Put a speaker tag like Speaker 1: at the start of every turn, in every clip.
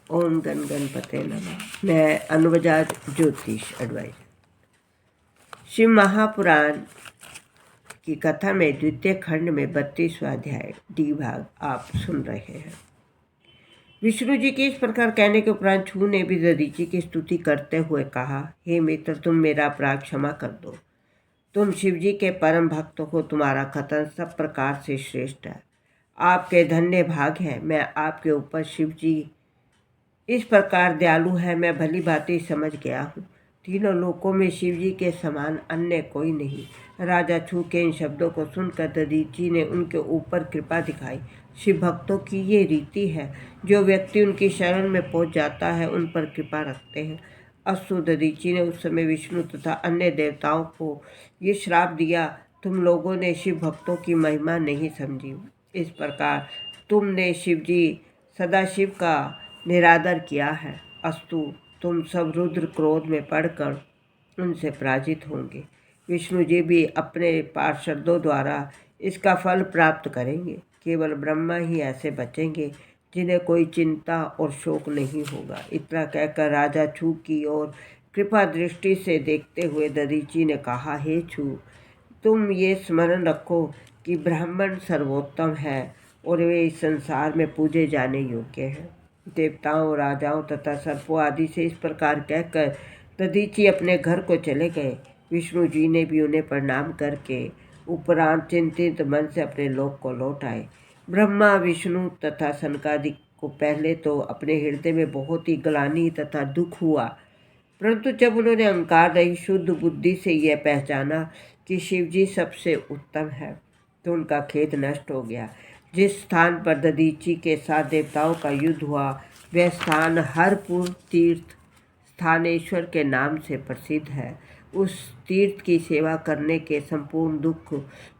Speaker 1: ओम गण गणपते नमः। मैं अनुवजा ज्योतिष एडवाइजर। शिव महापुराण की कथा में द्वितीय खंड में 32वां अध्याय डी भाग आप सुन रहे हैं। विष्णु जी के इस प्रकार कहने के उपरांत छू ने भी दधीची की स्तुति करते हुए कहा, हे मित्र, तुम मेरा अपराध क्षमा कर दो। तुम शिव जी के परम भक्त हो, तुम्हारा कथन सब प्रकार से श्रेष्ठ है। आपके धन्य भाग है। मैं आपके ऊपर शिव जी इस प्रकार दयालु है, मैं भली भांति समझ गया हूँ। तीनों लोकों में शिव जी के समान अन्य कोई नहीं। राजा छू के इन शब्दों को सुनकर दधीची ने उनके ऊपर कृपा दिखाई। शिव भक्तों की ये रीति है, जो व्यक्ति उनकी शरण में पहुंच जाता है उन पर कृपा रखते हैं। अस्तु, दधीची ने उस समय विष्णु तथा अन्य देवताओं को ये श्राप दिया, तुम लोगों ने शिव भक्तों की महिमा नहीं समझी। इस प्रकार तुमने शिवजी सदाशिव का निरादर किया है। अस्तु, तुम सब रुद्र क्रोध में पड़कर उनसे पराजित होंगे। विष्णु जी भी अपने पार्षदों द्वारा इसका फल प्राप्त करेंगे। केवल ब्रह्मा ही ऐसे बचेंगे जिन्हें कोई चिंता और शोक नहीं होगा। इतना कहकर राजा छू की ओर कृपा दृष्टि से देखते हुए दधीची ने कहा, हे छू, तुम ये स्मरण रखो कि ब्राह्मण सर्वोत्तम है और वे इस संसार में पूजे जाने योग्य हैं। देवताओं, राजाओं तथा सर्पों आदि से इस प्रकार कहकर दधीची अपने घर को चले गए। विष्णु जी ने भी उन्हें प्रणाम करके उपरांत चिंतित मन से अपने लोक को लौट आए। ब्रह्मा, विष्णु तथा सनकादिक को पहले तो अपने हृदय में बहुत ही ग्लानि तथा दुख हुआ, परंतु जब उन्होंने अहंकार रही शुद्ध बुद्धि से यह पहचाना कि शिवजी सबसे उत्तम है, तो उनका खेद नष्ट हो गया। जिस स्थान पर दधीची के साथ देवताओं का युद्ध हुआ, वह स्थान हरपुर तीर्थ स्थानेश्वर के नाम से प्रसिद्ध है। उस तीर्थ की सेवा करने के संपूर्ण दुख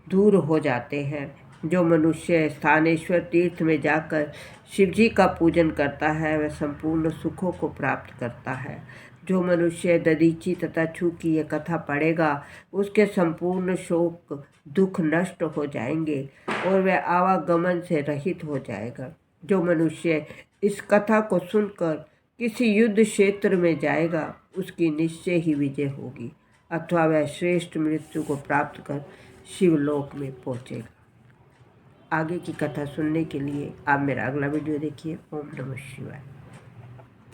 Speaker 1: दूर हो जाते हैं। जो मनुष्य स्थानेश्वर तीर्थ में जाकर शिवजी का पूजन करता है, वह संपूर्ण सुखों को प्राप्त करता है। जो मनुष्य दधीची तथा छू की यह कथा पढ़ेगा, उसके संपूर्ण शोक दुख नष्ट हो जाएंगे और वह आवागमन से रहित हो जाएगा। जो मनुष्य इस कथा को सुनकर किसी युद्ध क्षेत्र में जाएगा, उसकी निश्चय ही विजय होगी अथवा वह श्रेष्ठ मृत्यु को प्राप्त कर शिवलोक में पहुंचेगा। आगे की कथा सुनने के लिए आप मेरा अगला वीडियो देखिए। ओम नमः शिवाय।